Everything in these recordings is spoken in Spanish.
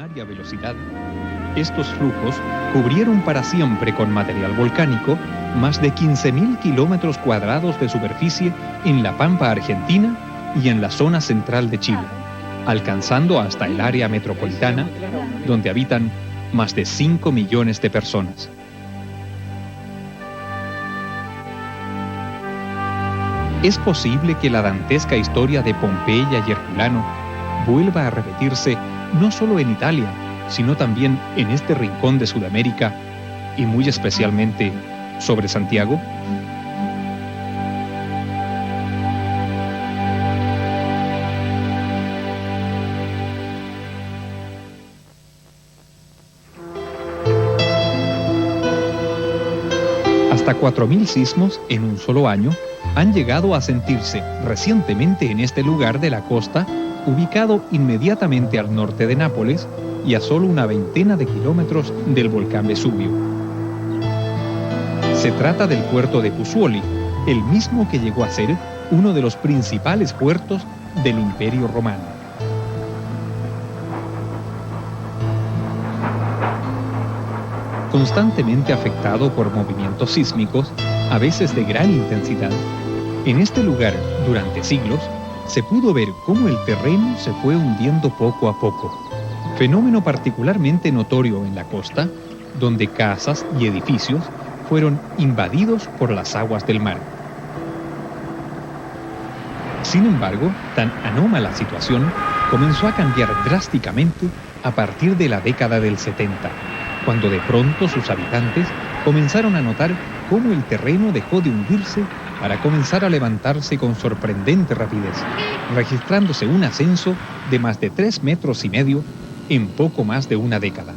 extraordinaria velocidad, estos flujos cubrieron para siempre con material volcánico más de 15.000 kilómetros cuadrados de superficie en la Pampa Argentina y en la zona central de Chile, alcanzando hasta el área metropolitana, donde habitan más de 5 millones de personas. ¿Es posible que la dantesca historia de Pompeya y Herculano vuelva a repetirse no solo en Italia, sino también en este rincón de Sudamérica y muy especialmente sobre Santiago? Hasta 4.000 sismos en un solo año han llegado a sentirse recientemente en este lugar de la costa, ubicado inmediatamente al norte de Nápoles y a solo una veintena de kilómetros del volcán Vesubio. Se trata del puerto de Pozzuoli, el mismo que llegó a ser uno de los principales puertos del Imperio Romano. Constantemente afectado por movimientos sísmicos, a veces de gran intensidad, en este lugar, durante siglos, se pudo ver cómo el terreno se fue hundiendo poco a poco. Fenómeno particularmente notorio en la costa, donde casas y edificios fueron invadidos por las aguas del mar. Sin embargo, tan anómala situación comenzó a cambiar drásticamente a partir de la década del 70, cuando de pronto sus habitantes comenzaron a notar cómo el terreno dejó de hundirse para comenzar a levantarse con sorprendente rapidez, registrándose un ascenso de más de 3,5 metros en poco más de una década.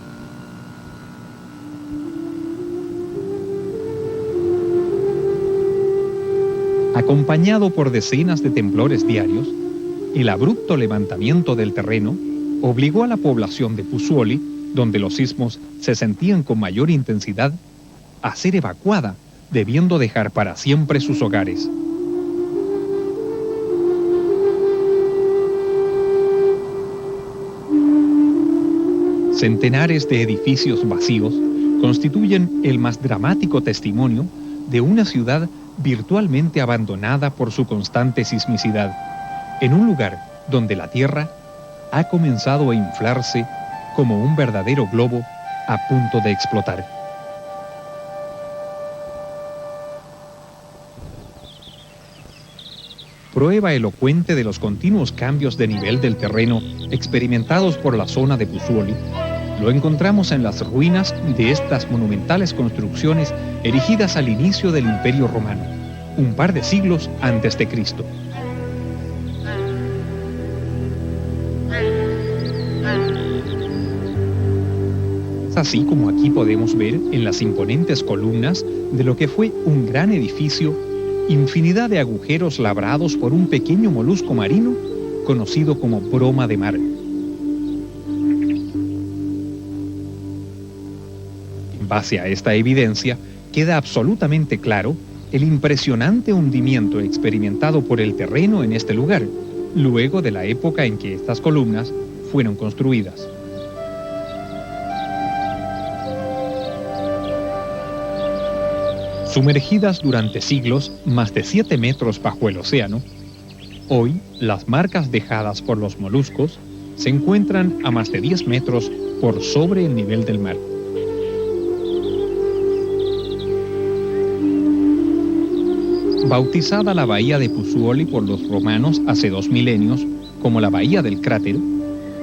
Acompañado por decenas de temblores diarios, el abrupto levantamiento del terreno obligó a la población de Pozzuoli, donde los sismos se sentían con mayor intensidad, a ser evacuada, debiendo dejar para siempre sus hogares. Centenares de edificios vacíos constituyen el más dramático testimonio de una ciudad virtualmente abandonada por su constante sismicidad, en un lugar donde la Tierra ha comenzado a inflarse como un verdadero globo a punto de explotar. Prueba elocuente de los continuos cambios de nivel del terreno experimentados por la zona de Pozzuoli lo encontramos en las ruinas de estas monumentales construcciones erigidas al inicio del Imperio Romano, un par de siglos antes de Cristo. Es así como aquí podemos ver en las imponentes columnas de lo que fue un gran edificio, infinidad de agujeros labrados por un pequeño molusco marino conocido como broma de mar. En base a esta evidencia, queda absolutamente claro el impresionante hundimiento experimentado por el terreno en este lugar, luego de la época en que estas columnas fueron construidas. Sumergidas durante siglos más de 7 metros bajo el océano, hoy las marcas dejadas por los moluscos se encuentran a más de 10 metros por sobre el nivel del mar. Bautizada la bahía de Pozzuoli por los romanos hace 2 milenios como la bahía del cráter,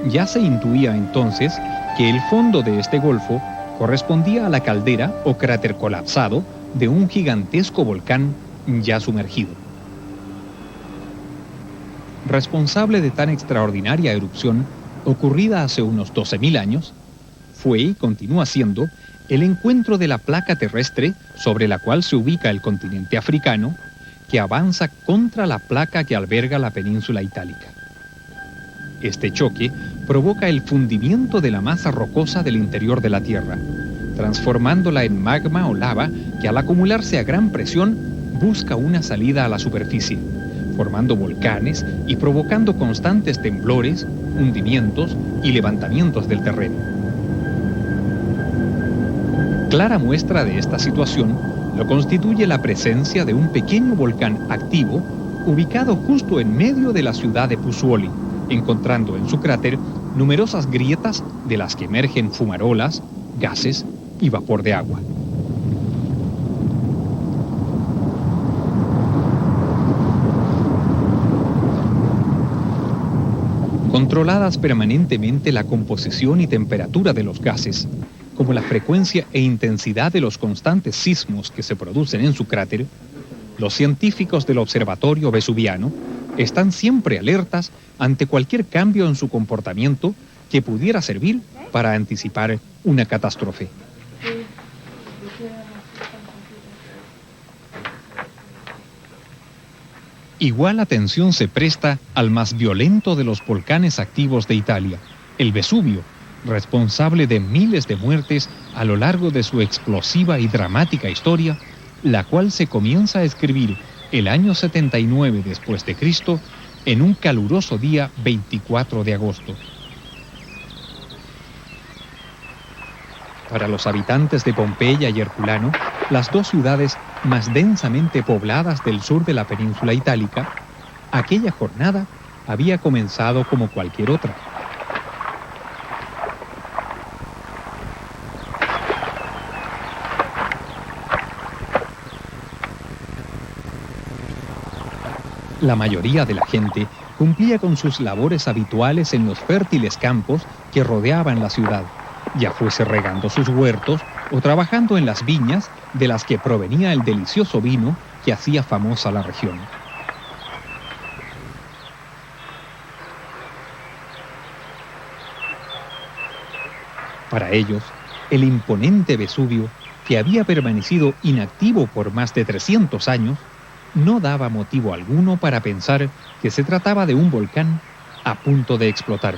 ya se intuía entonces que el fondo de este golfo correspondía a la caldera o cráter colapsado de un gigantesco volcán ya sumergido. Responsable de tan extraordinaria erupción ocurrida hace unos 12.000 años, fue y continúa siendo el encuentro de la placa terrestre sobre la cual se ubica el continente africano, que avanza contra la placa que alberga la península itálica. Este choque provoca el fundimiento de la masa rocosa del interior de la Tierra, transformándola en magma o lava que al acumularse a gran presión busca una salida a la superficie, formando volcanes y provocando constantes temblores hundimientos y levantamientos del terreno. Clara muestra de esta situación lo constituye la presencia de un pequeño volcán activo ubicado justo en medio de la ciudad de Pozzuoli, encontrando en su cráter numerosas grietas de las que emergen fumarolas, gases y vapor de agua. Controladas permanentemente la composición y temperatura de los gases, como la frecuencia e intensidad de los constantes sismos que se producen en su cráter, los científicos del Observatorio Vesuviano están siempre alertas ante cualquier cambio en su comportamiento que pudiera servir para anticipar una catástrofe. Igual atención se presta al más violento de los volcanes activos de Italia, el Vesubio, responsable de miles de muertes a lo largo de su explosiva y dramática historia, la cual se comienza a escribir el año 79 después de Cristo en un caluroso día 24 de agosto. Para los habitantes de Pompeya y Herculano, las dos ciudades más densamente pobladas del sur de la península itálica, aquella jornada había comenzado como cualquier otra. La mayoría de la gente cumplía con sus labores habituales en los fértiles campos que rodeaban la ciudad, ya fuese regando sus huertos o trabajando en las viñas de las que provenía el delicioso vino que hacía famosa la región. Para ellos, el imponente Vesubio, que había permanecido inactivo por más de 300 años, no daba motivo alguno para pensar que se trataba de un volcán a punto de explotar.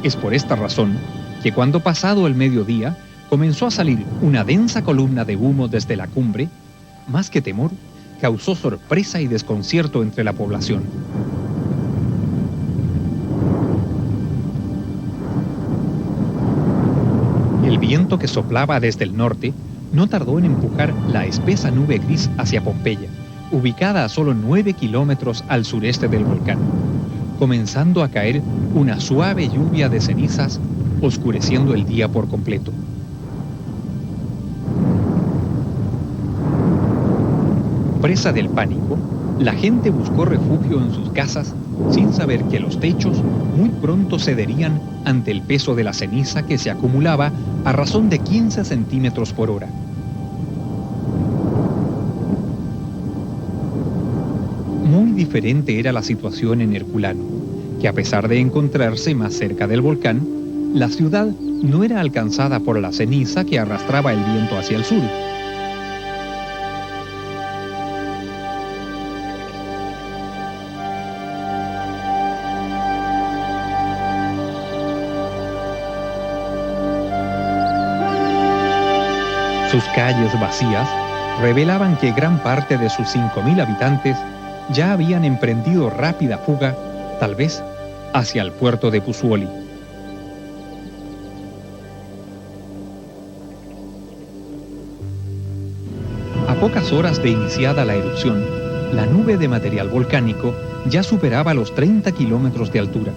Es por esta razón que cuando pasado el mediodía comenzó a salir una densa columna de humo desde la cumbre, más que temor, causó sorpresa y desconcierto entre la población. El viento que soplaba desde el norte no tardó en empujar la espesa nube gris hacia Pompeya, ubicada a solo 9 kilómetros al sureste del volcán, comenzando a caer una suave lluvia de cenizas, oscureciendo el día por completo. Presa del pánico, la gente buscó refugio en sus casas sin saber que los techos muy pronto cederían ante el peso de la ceniza que se acumulaba a razón de 15 centímetros por hora. Muy diferente era la situación en Herculano, que a pesar de encontrarse más cerca del volcán, la ciudad no era alcanzada por la ceniza que arrastraba el viento hacia el sur. Sus calles vacías revelaban que gran parte de sus 5.000 habitantes ya habían emprendido rápida fuga, tal vez hacia el puerto de Pozzuoli. A pocas horas de iniciada la erupción, la nube de material volcánico ya superaba los 30 kilómetros de altura,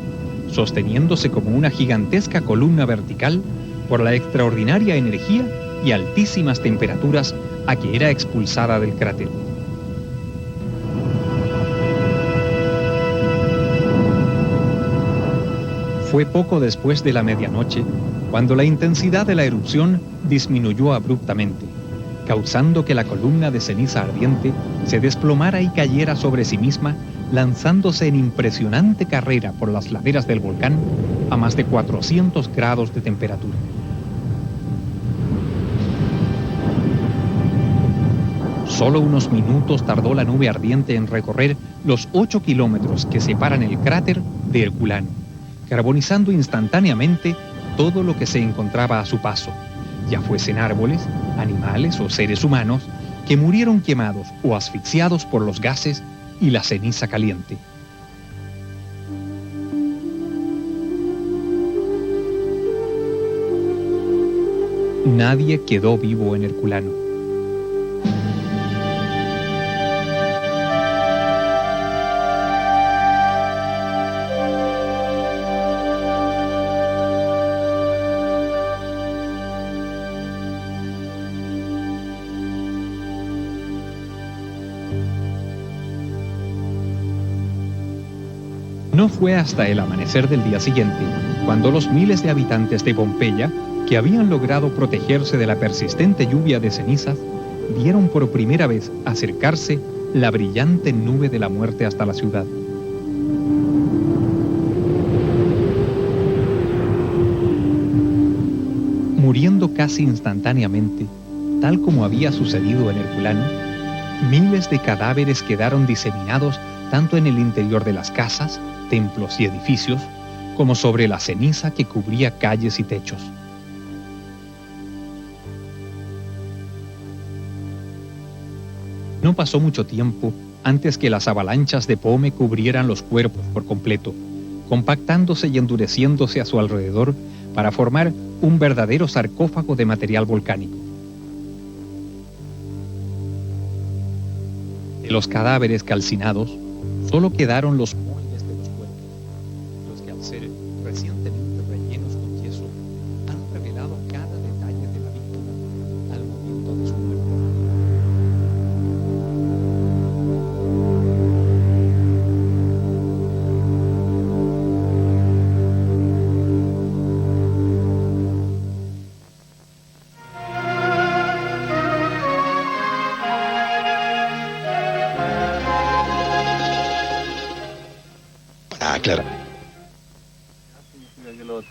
sosteniéndose como una gigantesca columna vertical por la extraordinaria energía y altísimas temperaturas a que era expulsada del cráter. Fue poco después de la medianoche cuando la intensidad de la erupción disminuyó abruptamente, causando que la columna de ceniza ardiente se desplomara y cayera sobre sí misma, lanzándose en impresionante carrera por las laderas del volcán a más de 400 grados de temperatura. Solo unos minutos tardó la nube ardiente en recorrer los 8 kilómetros que separan el cráter de Herculano, carbonizando instantáneamente todo lo que se encontraba a su paso, ya fuesen árboles, animales o seres humanos, que murieron quemados o asfixiados por los gases y la ceniza caliente. Nadie quedó vivo en Herculano. No fue hasta el amanecer del día siguiente, cuando los miles de habitantes de Pompeya, que habían logrado protegerse de la persistente lluvia de cenizas, vieron por primera vez acercarse la brillante nube de la muerte hasta la ciudad. Muriendo casi instantáneamente, tal como había sucedido en Herculano, miles de cadáveres quedaron diseminados tanto en el interior de las casas, templos y edificios, como sobre la ceniza que cubría calles y techos. No pasó mucho tiempo antes que las avalanchas de pome cubrieran los cuerpos por completo, compactándose y endureciéndose a su alrededor para formar un verdadero sarcófago de material volcánico. De los cadáveres calcinados, solo quedaron los moldes de los cuerpos, los que al ser recientemente rellenos con yeso han revelado cada detalle de la víctima al momento de su muerte.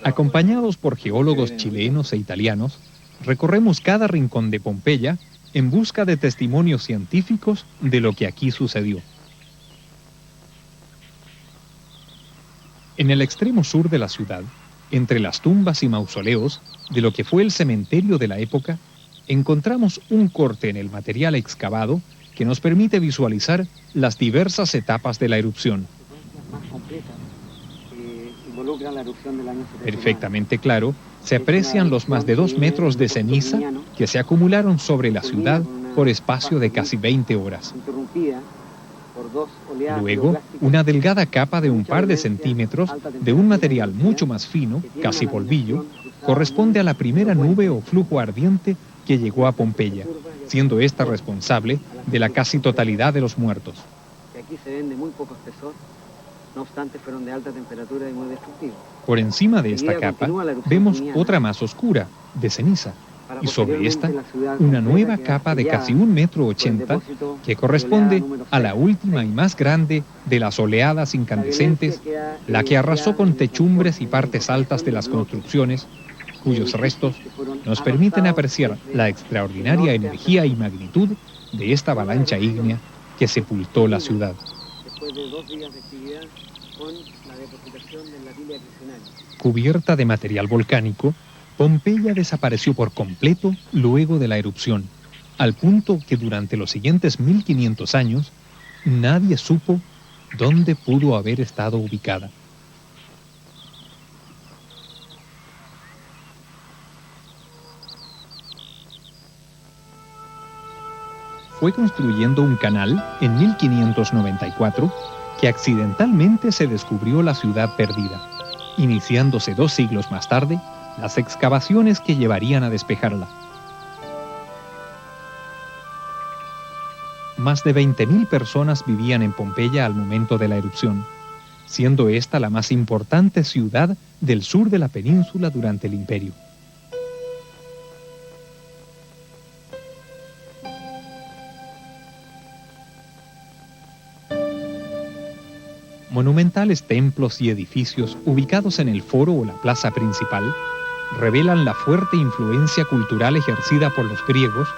Acompañados por geólogos chilenos e italianos, recorremos cada rincón de Pompeya en busca de testimonios científicos de lo que aquí sucedió. En el extremo sur de la ciudad, entre las tumbas y mausoleos de lo que fue el cementerio de la época, encontramos un corte en el material excavado que nos permite visualizar las diversas etapas de la erupción. Perfectamente claro, se aprecian los más de 2 metros de ceniza que se acumularon sobre la ciudad por espacio de casi 20 horas. Luego, una delgada capa de un par de centímetros de un material mucho más fino, casi polvillo, corresponde a la primera nube o flujo ardiente que llegó a Pompeya, siendo esta responsable de la casi totalidad de los muertos. Aquí se ven de muy poco espesor. No obstante, fueron de alta temperatura y muy destructivos. Por encima de esta capa vemos otra más oscura, de ceniza, y sobre esta una nueva capa de casi 1,80 m que corresponde a la última y más grande de las oleadas incandescentes, la que arrasó con techumbres y partes altas de las construcciones, cuyos restos nos permiten apreciar la extraordinaria energía y magnitud de esta avalancha ígnea que sepultó la ciudad. Después de 2 días de actividad con la depositación de la pila accionaria. Cubierta de material volcánico, Pompeya desapareció por completo luego de la erupción, al punto que durante los siguientes 1500 años nadie supo dónde pudo haber estado ubicada. Fue construyendo un canal en 1594 que accidentalmente se descubrió la ciudad perdida, iniciándose 2 siglos más tarde las excavaciones que llevarían a despejarla. Más de 20.000 personas vivían en Pompeya al momento de la erupción, siendo esta la más importante ciudad del sur de la península durante el imperio. Monumentales templos y edificios ubicados en el foro o la plaza principal revelan la fuerte influencia cultural ejercida por los griegos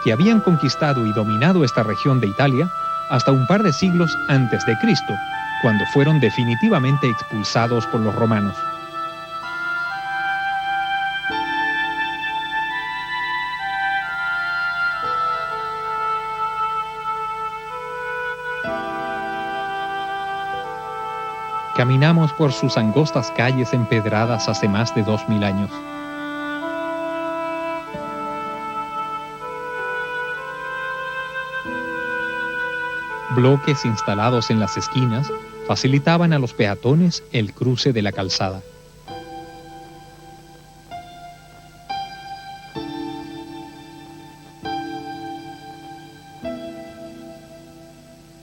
que habían conquistado y dominado esta región de Italia hasta un par de siglos antes de Cristo, cuando fueron definitivamente expulsados por los romanos. Caminamos por sus angostas calles empedradas hace más de 2000 años. Bloques instalados en las esquinas facilitaban a los peatones el cruce de la calzada.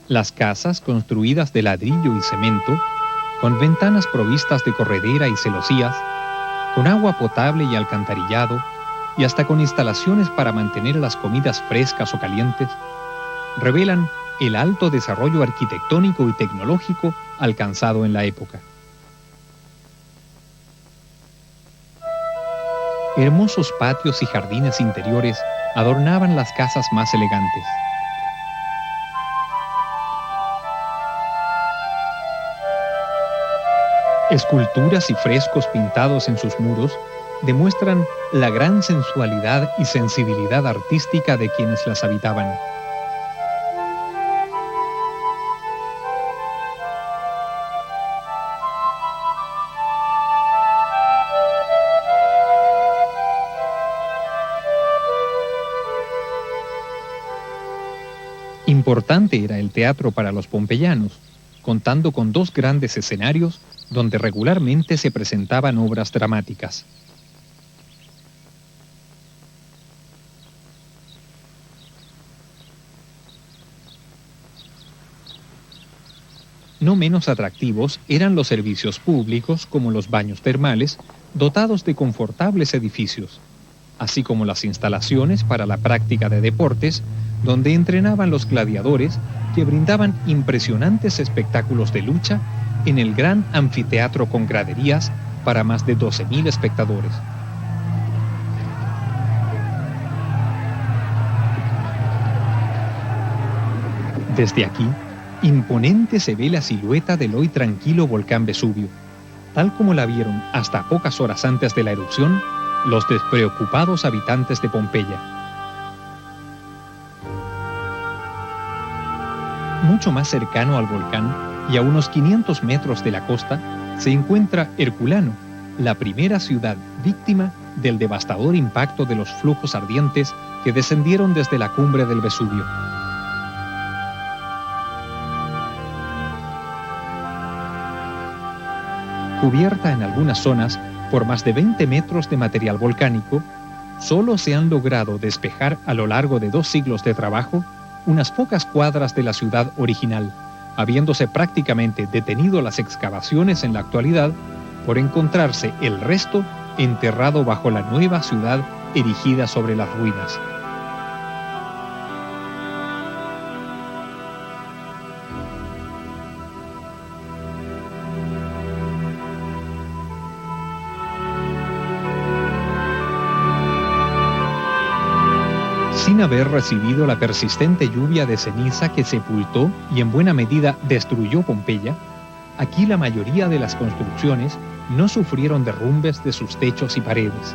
Las casas, construidas de ladrillo y cemento, con ventanas provistas de corredera y celosías, con agua potable y alcantarillado, y hasta con instalaciones para mantener las comidas frescas o calientes, revelan el alto desarrollo arquitectónico y tecnológico alcanzado en la época. Hermosos patios y jardines interiores adornaban las casas más elegantes. Esculturas y frescos pintados en sus muros demuestran la gran sensualidad y sensibilidad artística de quienes las habitaban. Importante era el teatro para los pompeyanos, contando con 2 grandes escenarios donde regularmente se presentaban obras dramáticas. No menos atractivos eran los servicios públicos como los baños termales, dotados de confortables edificios, así como las instalaciones para la práctica de deportes, donde entrenaban los gladiadores que brindaban impresionantes espectáculos de lucha en el gran anfiteatro con graderías para más de 12.000 espectadores. Desde aquí, imponente se ve la silueta del hoy tranquilo volcán Vesubio, tal como la vieron hasta pocas horas antes de la erupción los despreocupados habitantes de Pompeya. Mucho más cercano al volcán y a unos 500 metros de la costa se encuentra Herculano, la primera ciudad víctima del devastador impacto de los flujos ardientes que descendieron desde la cumbre del Vesubio. Cubierta en algunas zonas por más de 20 metros de material volcánico, solo se han logrado despejar a lo largo de 2 siglos de trabajo unas pocas cuadras de la ciudad original, habiéndose prácticamente detenido las excavaciones en la actualidad por encontrarse el resto enterrado bajo la nueva ciudad erigida sobre las ruinas. Sin haber recibido la persistente lluvia de ceniza que sepultó y en buena medida destruyó Pompeya, aquí la mayoría de las construcciones no sufrieron derrumbes de sus techos y paredes.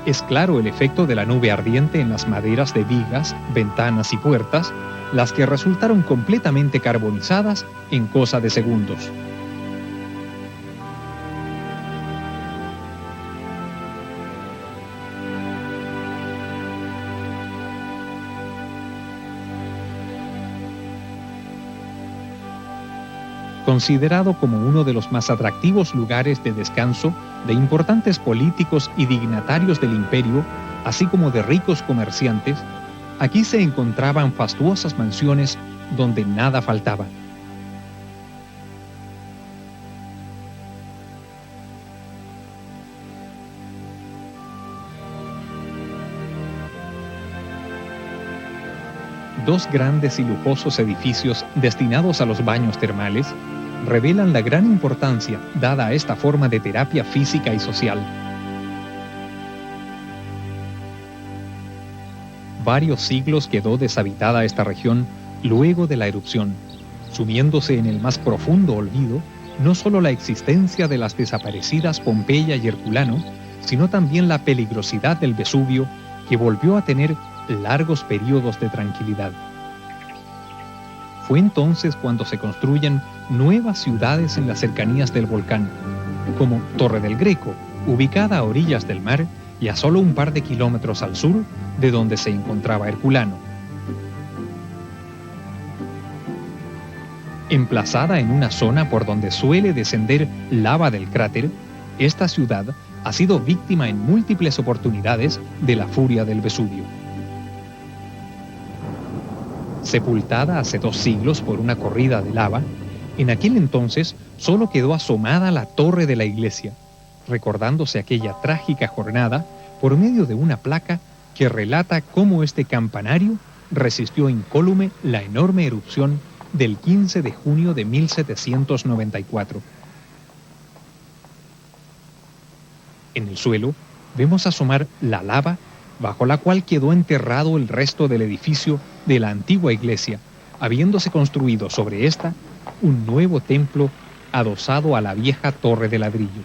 Es claro el efecto de la nube ardiente en las maderas de vigas, ventanas y puertas, las que resultaron completamente carbonizadas en cosa de segundos. Considerado como uno de los más atractivos lugares de descanso de importantes políticos y dignatarios del imperio, así como de ricos comerciantes, aquí se encontraban fastuosas mansiones donde nada faltaba. Dos grandes y lujosos edificios destinados a los baños termales revelan la gran importancia dada a esta forma de terapia física y social. Varios siglos quedó deshabitada esta región luego de la erupción, sumiéndose en el más profundo olvido no solo la existencia de las desaparecidas Pompeya y Herculano, sino también la peligrosidad del Vesubio, que volvió a tener largos periodos de tranquilidad. Fue entonces cuando se construyen nuevas ciudades en las cercanías del volcán, como Torre del Greco, ubicada a orillas del mar y a solo un par de kilómetros al sur, de donde se encontraba Herculano. Emplazada en una zona por donde suele descender lava del cráter, esta ciudad ha sido víctima en múltiples oportunidades de la furia del Vesubio. Sepultada hace 2 siglos por una corrida de lava, en aquel entonces solo quedó asomada la torre de la iglesia, recordándose aquella trágica jornada por medio de una placa que relata cómo este campanario resistió incólume la enorme erupción del 15 de junio de 1794. En el suelo vemos asomar la lava bajo la cual quedó enterrado el resto del edificio de la antigua iglesia, habiéndose construido sobre esta un nuevo templo adosado a la vieja torre de ladrillo.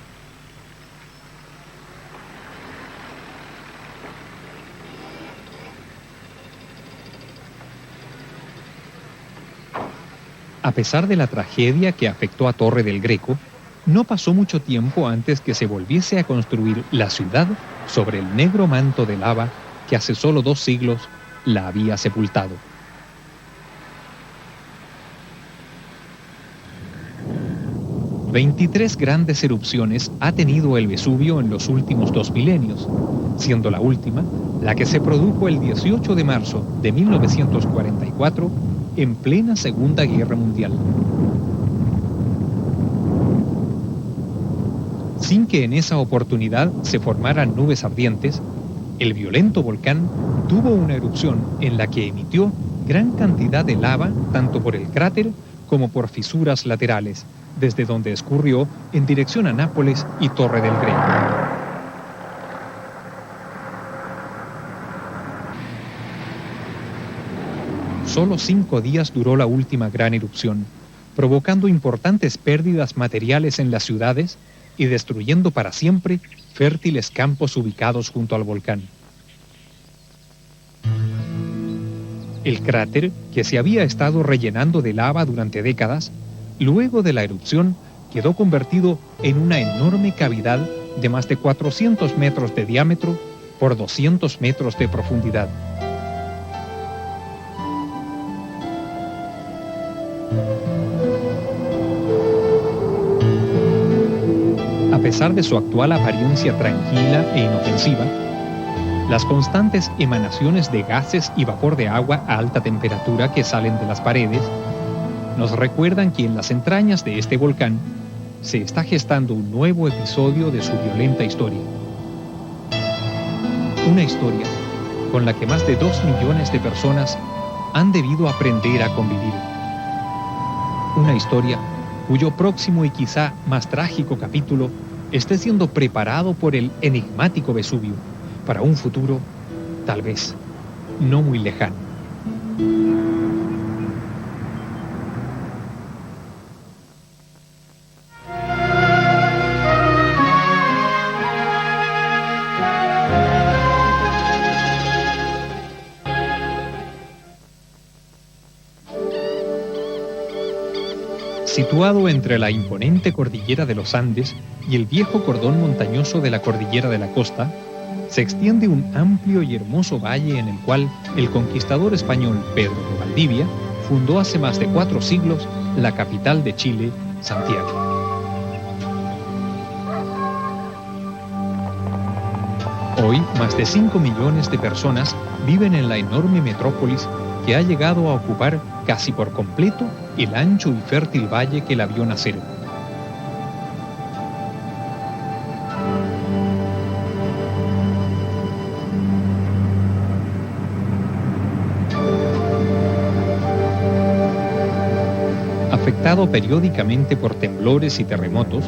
A pesar de la tragedia que afectó a Torre del Greco, no pasó mucho tiempo antes que se volviese a construir la ciudad sobre el negro manto de lava que hace solo 2 siglos la había sepultado. «23 grandes erupciones ha tenido el Vesubio en los últimos 2 milenios, siendo la última la que se produjo el 18 de marzo de 1944 en plena Segunda Guerra Mundial. Sin que en esa oportunidad se formaran nubes ardientes, el violento volcán tuvo una erupción en la que emitió gran cantidad de lava tanto por el cráter como por fisuras laterales, desde donde escurrió en dirección a Nápoles y Torre del Greco. Solo 5 días duró la última gran erupción, provocando importantes pérdidas materiales en las ciudades y destruyendo para siempre fértiles campos ubicados junto al volcán. El cráter, que se había estado rellenando de lava durante décadas, luego de la erupción quedó convertido en una enorme cavidad de más de 400 metros de diámetro por 200 metros de profundidad. A pesar de su actual apariencia tranquila e inofensiva, las constantes emanaciones de gases y vapor de agua a alta temperatura que salen de las paredes nos recuerdan que en las entrañas de este volcán se está gestando un nuevo episodio de su violenta historia. Una historia con la que más de 2 millones de personas han debido aprender a convivir. Una historia cuyo próximo y quizá más trágico capítulo esté siendo preparado por el enigmático Vesubio para un futuro, tal vez, no muy lejano. Situado entre la imponente cordillera de los Andes y el viejo cordón montañoso de la cordillera de la costa, se extiende un amplio y hermoso valle en el cual el conquistador español Pedro de Valdivia fundó hace más de 4 siglos la capital de Chile, Santiago. Hoy, más de 5 millones de personas viven en la enorme metrópolis que ha llegado a ocupar casi por completo el ancho y fértil valle que la vio nacer. Afectado periódicamente por temblores y terremotos,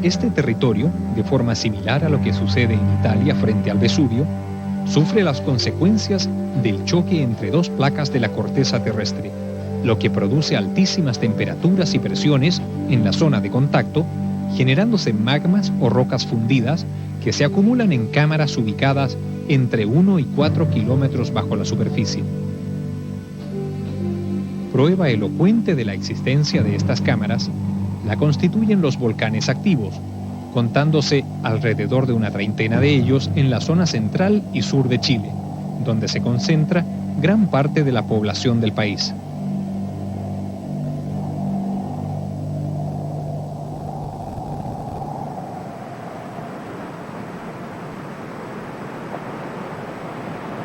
este territorio, de forma similar a lo que sucede en Italia frente al Vesubio, sufre las consecuencias del choque entre 2 placas de la corteza terrestre, lo que produce altísimas temperaturas y presiones en la zona de contacto, generándose magmas o rocas fundidas que se acumulan en cámaras ubicadas entre 1 y 4 kilómetros bajo la superficie. Prueba elocuente de la existencia de estas cámaras la constituyen los volcanes activos, contándose alrededor de una treintena de ellos en la zona central y sur de Chile, donde se concentra gran parte de la población del país.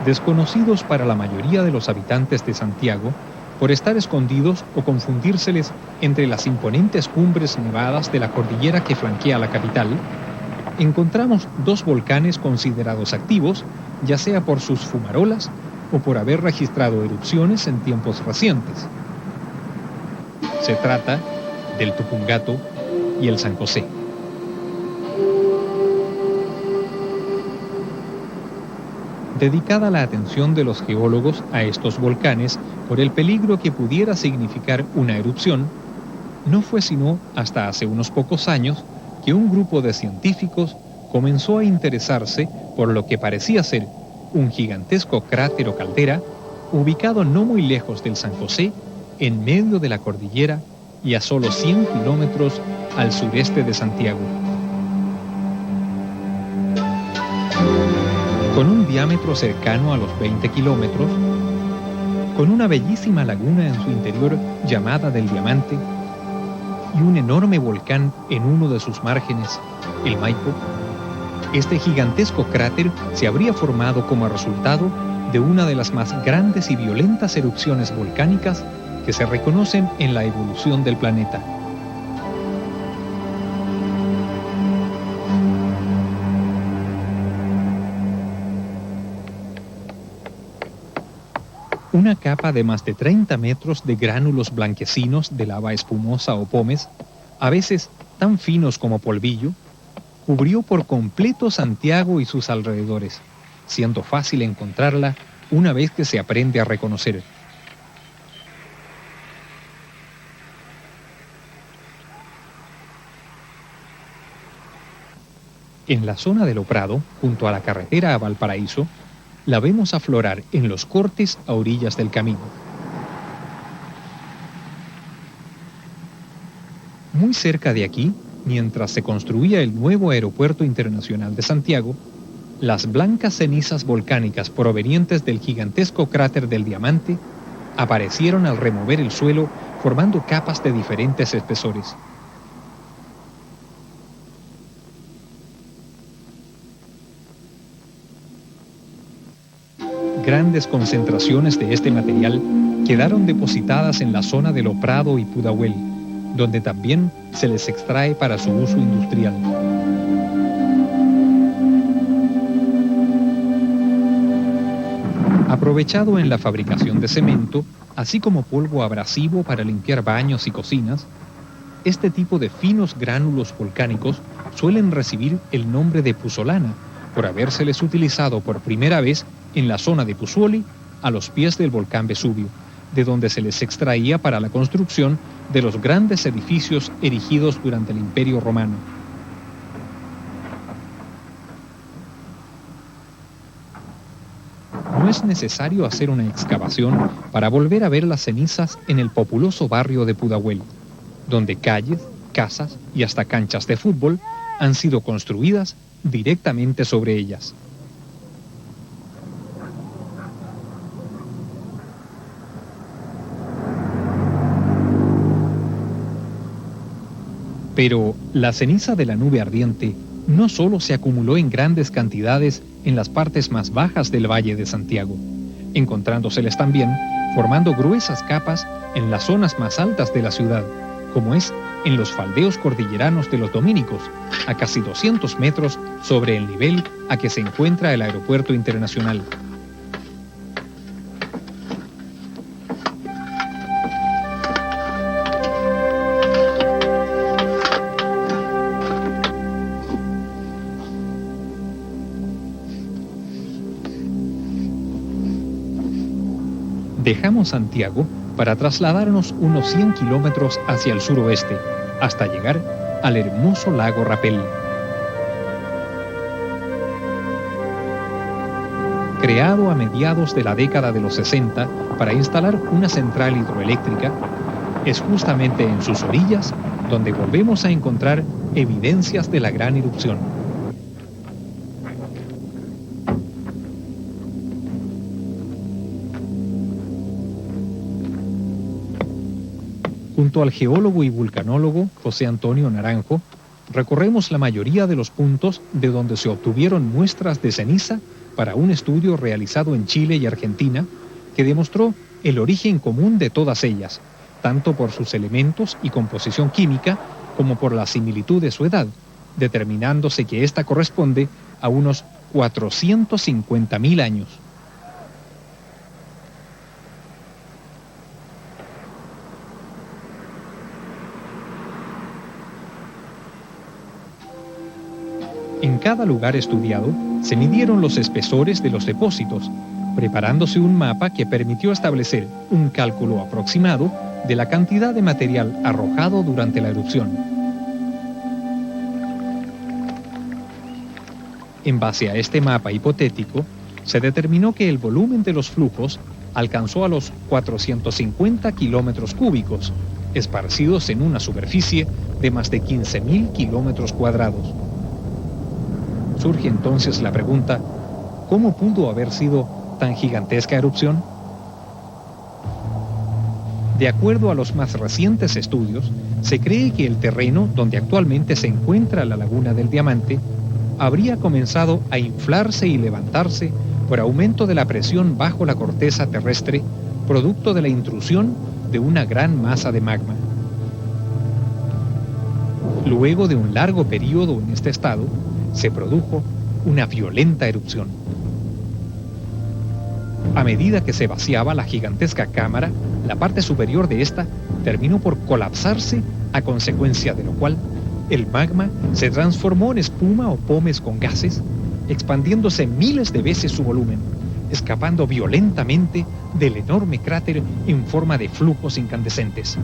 Desconocidos para la mayoría de los habitantes de Santiago, por estar escondidos o confundírseles entre las imponentes cumbres nevadas de la cordillera que flanquea la capital, encontramos dos volcanes considerados activos, ya sea por sus fumarolas o por haber registrado erupciones en tiempos recientes. Se trata del Tupungato y el San José. Dedicada la atención de los geólogos a estos volcanes por el peligro que pudiera significar una erupción, no fue sino hasta hace unos pocos años que un grupo de científicos comenzó a interesarse por lo que parecía ser un gigantesco cráter o caldera ubicado no muy lejos del San José, en medio de la cordillera y a solo 100 kilómetros al sureste de Santiago. Con un diámetro cercano a los 20 kilómetros, con una bellísima laguna en su interior llamada del Diamante y un enorme volcán en uno de sus márgenes, el Maipo, este gigantesco cráter se habría formado como resultado de una de las más grandes y violentas erupciones volcánicas que se reconocen en la evolución del planeta. Una capa de más de 30 metros de gránulos blanquecinos de lava espumosa o pómez, a veces tan finos como polvillo, cubrió por completo Santiago y sus alrededores, siendo fácil encontrarla una vez que se aprende a reconocer. En la zona de Lo Prado, junto a la carretera a Valparaíso, la vemos aflorar en los cortes a orillas del camino. Muy cerca de aquí, mientras se construía el nuevo Aeropuerto Internacional de Santiago, las blancas cenizas volcánicas provenientes del gigantesco cráter del Diamante aparecieron al remover el suelo formando capas de diferentes espesores. Grandes concentraciones de este material quedaron depositadas en la zona de Lo Prado y Pudahuel, donde también se les extrae para su uso industrial. Aprovechado en la fabricación de cemento, así como polvo abrasivo para limpiar baños y cocinas, este tipo de finos gránulos volcánicos suelen recibir el nombre de puzzolana, por habérseles utilizado por primera vez en la zona de Pozzuoli, a los pies del volcán Vesubio, de donde se les extraía para la construcción de los grandes edificios erigidos durante el Imperio Romano. No es necesario hacer una excavación para volver a ver las cenizas en el populoso barrio de Pudahuel, donde calles, casas y hasta canchas de fútbol han sido construidas directamente sobre ellas. Pero la ceniza de la nube ardiente no solo se acumuló en grandes cantidades en las partes más bajas del Valle de Santiago, encontrándoseles también formando gruesas capas en las zonas más altas de la ciudad, como es en los faldeos cordilleranos de los Dominicos, a casi 200 metros sobre el nivel a que se encuentra el Aeropuerto Internacional. Dejamos Santiago para trasladarnos unos 100 kilómetros hacia el suroeste, hasta llegar al hermoso lago Rapel. Creado a mediados de la década de los 60 para instalar una central hidroeléctrica, es justamente en sus orillas donde volvemos a encontrar evidencias de la gran erupción. Junto al geólogo y vulcanólogo José Antonio Naranjo, recorremos la mayoría de los puntos de donde se obtuvieron muestras de ceniza para un estudio realizado en Chile y Argentina que demostró el origen común de todas ellas, tanto por sus elementos y composición química como por la similitud de su edad, determinándose que ésta corresponde a unos 450.000 años. En cada lugar estudiado se midieron los espesores de los depósitos, preparándose un mapa que permitió establecer un cálculo aproximado de la cantidad de material arrojado durante la erupción. En base a este mapa hipotético, se determinó que el volumen de los flujos alcanzó a los 450 kilómetros cúbicos, esparcidos en una superficie de más de 15.000 kilómetros cuadrados. Surge entonces la pregunta, ¿cómo pudo haber sido tan gigantesca erupción? De acuerdo a los más recientes estudios, se cree que el terreno donde actualmente se encuentra la Laguna del Diamante habría comenzado a inflarse y levantarse por aumento de la presión bajo la corteza terrestre, producto de la intrusión de una gran masa de magma. Luego de un largo periodo en este estado, se produjo una violenta erupción. A medida que se vaciaba la gigantesca cámara, la parte superior de esta terminó por colapsarse, a consecuencia de lo cual el magma se transformó en espuma o pomes con gases, expandiéndose miles de veces su volumen, escapando violentamente del enorme cráter en forma de flujos incandescentes.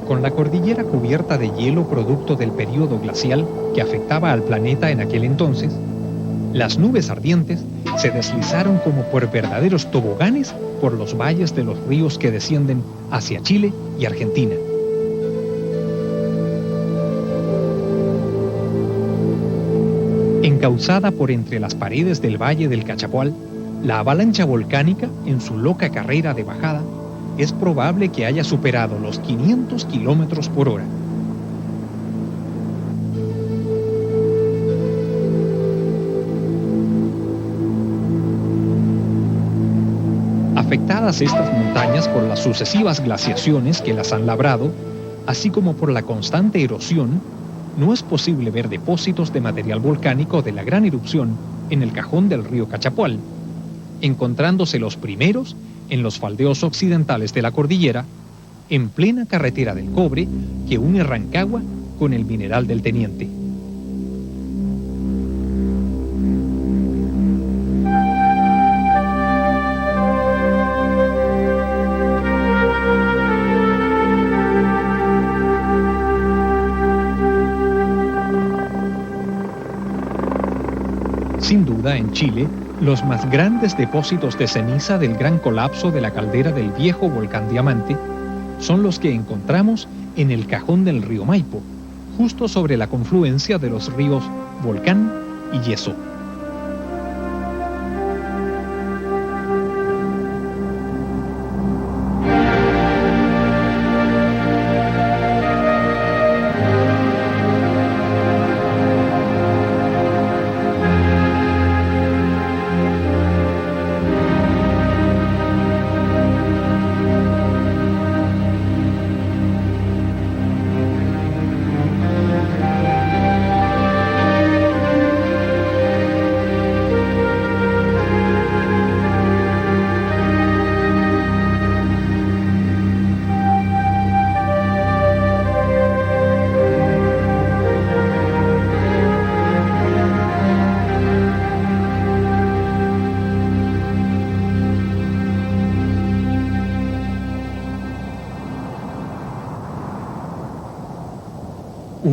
Con la cordillera cubierta de hielo producto del período glacial que afectaba al planeta en aquel entonces, las nubes ardientes se deslizaron como por verdaderos toboganes por los valles de los ríos que descienden hacia Chile y Argentina. Encauzada por entre las paredes del valle del Cachapoal, la avalancha volcánica, en su loca carrera de bajada, es probable que haya superado los 500 kilómetros por hora. Afectadas estas montañas por las sucesivas glaciaciones que las han labrado, así como por la constante erosión, no es posible ver depósitos de material volcánico de la gran erupción en el cajón del río Cachapoal, encontrándose los primeros en los faldeos occidentales de la cordillera, en plena carretera del cobre que une Rancagua con el mineral del Teniente. Sin duda, en Chile, los más grandes depósitos de ceniza del gran colapso de la caldera del viejo volcán Diamante son los que encontramos en el cajón del río Maipo, justo sobre la confluencia de los ríos Volcán y Yeso.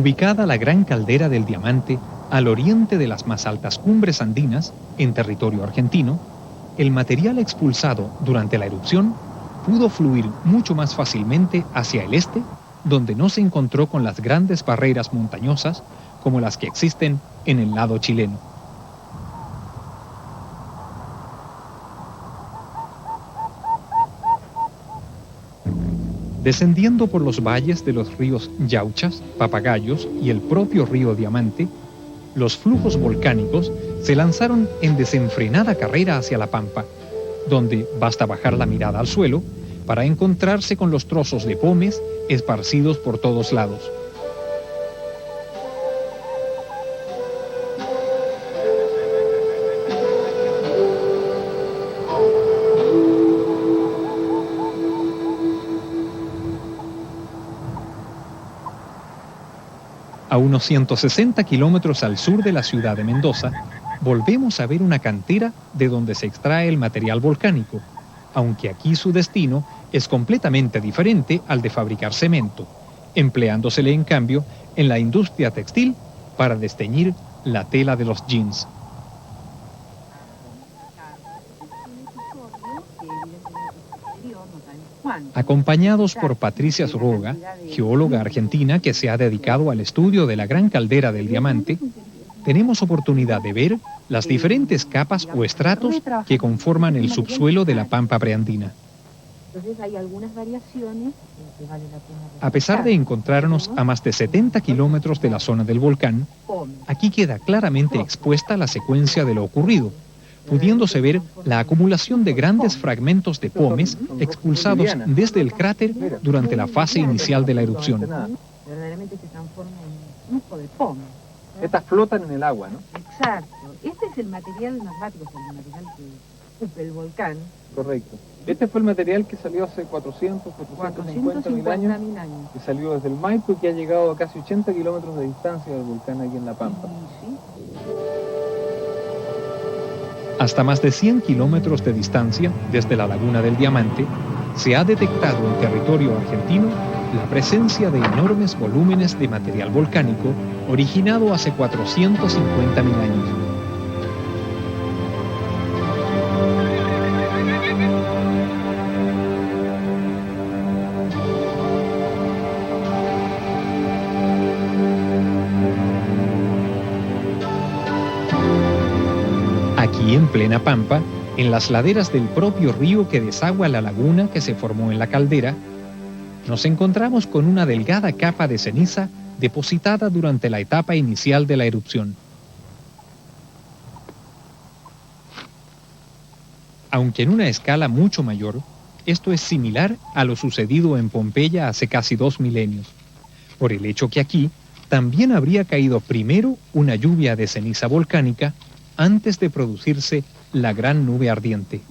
Ubicada la gran caldera del Diamante al oriente de las más altas cumbres andinas, en territorio argentino, el material expulsado durante la erupción pudo fluir mucho más fácilmente hacia el este, donde no se encontró con las grandes barreras montañosas como las que existen en el lado chileno. Descendiendo por los valles de los ríos Yauchas, Papagayos y el propio río Diamante, los flujos volcánicos se lanzaron en desenfrenada carrera hacia la pampa, donde basta bajar la mirada al suelo para encontrarse con los trozos de pomes esparcidos por todos lados. A unos 160 kilómetros al sur de la ciudad de Mendoza, volvemos a ver una cantera de donde se extrae el material volcánico, aunque aquí su destino es completamente diferente al de fabricar cemento, empleándosele en cambio en la industria textil para desteñir la tela de los jeans. Acompañados por Patricia Sroga, geóloga argentina que se ha dedicado al estudio de la gran caldera del diamante, tenemos oportunidad de ver las diferentes capas o estratos que conforman el subsuelo de la pampa preandina. A pesar de encontrarnos a más de 70 kilómetros de la zona del volcán, aquí queda claramente expuesta la secuencia de lo ocurrido, pudiéndose ver la acumulación de grandes fragmentos de pomes expulsados desde el cráter durante la fase inicial de la erupción. Verdaderamente se transforma en un flujo de pomes. Estas flotan en el agua, ¿no? Exacto. Este es el material magmático, el material que ocupa el volcán. Correcto. Este fue el material que salió hace 450 mil años, que salió desde el Maipo y que ha llegado a casi 80 kilómetros de distancia del volcán aquí en La Pampa. Sí. Hasta más de 100 kilómetros de distancia, desde la Laguna del Diamante, se ha detectado en territorio argentino la presencia de enormes volúmenes de material volcánico originado hace 450 mil años. Aquí en plena Pampa, en las laderas del propio río que desagua la laguna que se formó en la caldera, nos encontramos con una delgada capa de ceniza depositada durante la etapa inicial de la erupción. Aunque en una escala mucho mayor, esto es similar a lo sucedido en Pompeya hace casi 2 milenios, por el hecho que aquí también habría caído primero una lluvia de ceniza volcánica antes de producirse la gran nube ardiente.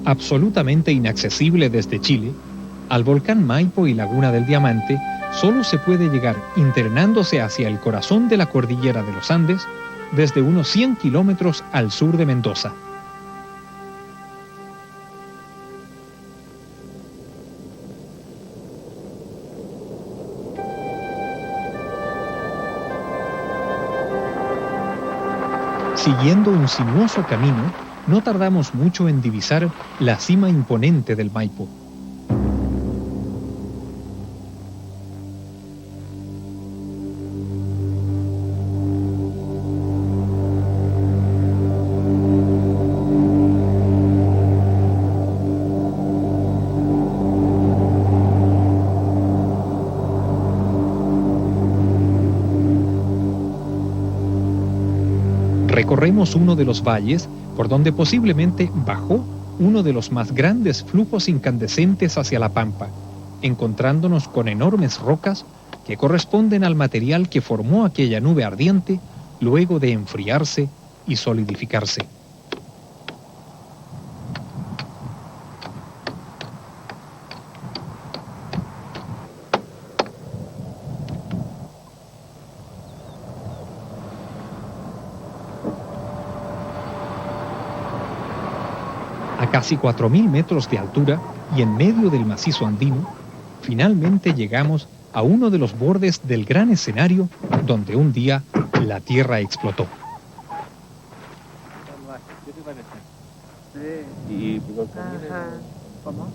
Absolutamente inaccesible desde Chile, al volcán Maipo y Laguna del Diamante solo se puede llegar internándose hacia el corazón de la cordillera de los Andes desde unos 100 kilómetros al sur de Mendoza. Siguiendo un sinuoso camino, no tardamos mucho en divisar la cima imponente del Maipo. Recorremos uno de los valles por donde posiblemente bajó uno de los más grandes flujos incandescentes hacia la Pampa, encontrándonos con enormes rocas que corresponden al material que formó aquella nube ardiente luego de enfriarse y solidificarse. A casi 4.000 metros de altura y en medio del macizo andino, finalmente llegamos a uno de los bordes del gran escenario donde un día la Tierra explotó. ¿Qué te parece? Sí. ¿Y Volcán Ajá. ¿Cómo?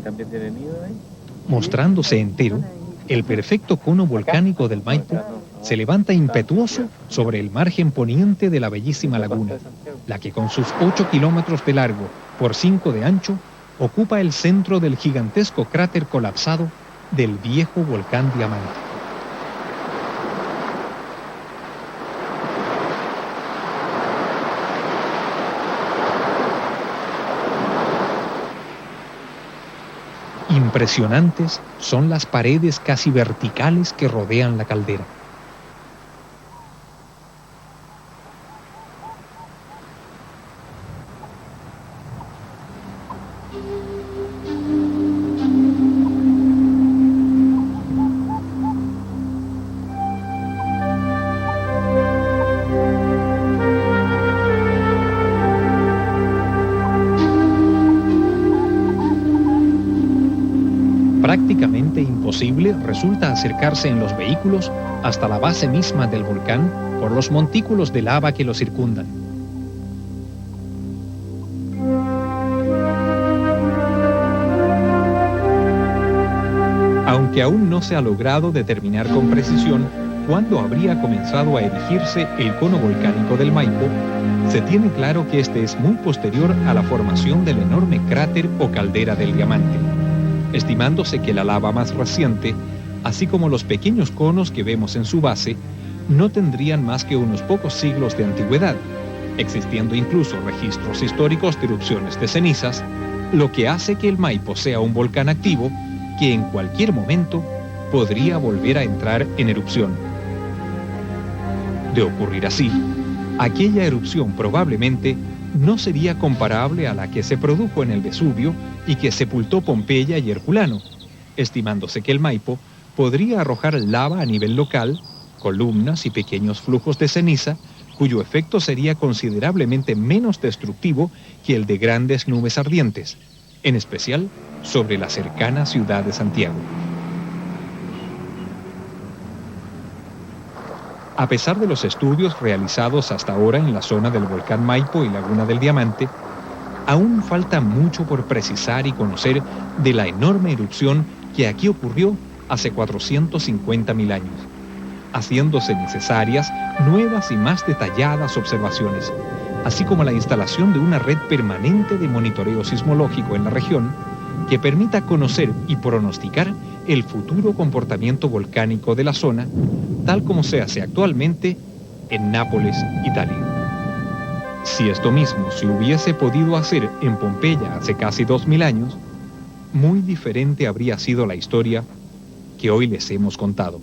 también tiene nido ahí? Mostrándose entero, el perfecto cono volcánico del Maipo se levanta impetuoso sobre el margen poniente de la bellísima laguna, la que con sus 8 kilómetros de largo por 5 de ancho ocupa el centro del gigantesco cráter colapsado del viejo volcán Diamante. Impresionantes son las paredes casi verticales que rodean la caldera. Prácticamente imposible resulta acercarse en los vehículos hasta la base misma del volcán por los montículos de lava que lo circundan. Aunque aún no se ha logrado determinar con precisión cuándo habría comenzado a erigirse el cono volcánico del Maipo, se tiene claro que este es muy posterior a la formación del enorme cráter o caldera del Diamante, estimándose que la lava más reciente, así como los pequeños conos que vemos en su base, no tendrían más que unos pocos siglos de antigüedad, existiendo incluso registros históricos de erupciones de cenizas, lo que hace que el Maipo sea un volcán activo que en cualquier momento podría volver a entrar en erupción. De ocurrir así, aquella erupción probablemente no sería comparable a la que se produjo en el Vesubio y que sepultó Pompeya y Herculano, estimándose que el Maipo podría arrojar lava a nivel local, columnas y pequeños flujos de ceniza, cuyo efecto sería considerablemente menos destructivo que el de grandes nubes ardientes, en especial sobre la cercana ciudad de Santiago. A pesar de los estudios realizados hasta ahora en la zona del volcán Maipo y Laguna del Diamante, aún falta mucho por precisar y conocer de la enorme erupción que aquí ocurrió hace 450.000 años, haciéndose necesarias nuevas y más detalladas observaciones, así como la instalación de una red permanente de monitoreo sismológico en la región que permita conocer y pronosticar el futuro comportamiento volcánico de la zona, tal como se hace actualmente en Nápoles, Italia. Si esto mismo se hubiese podido hacer en Pompeya hace casi 2000 años, muy diferente habría sido la historia que hoy les hemos contado.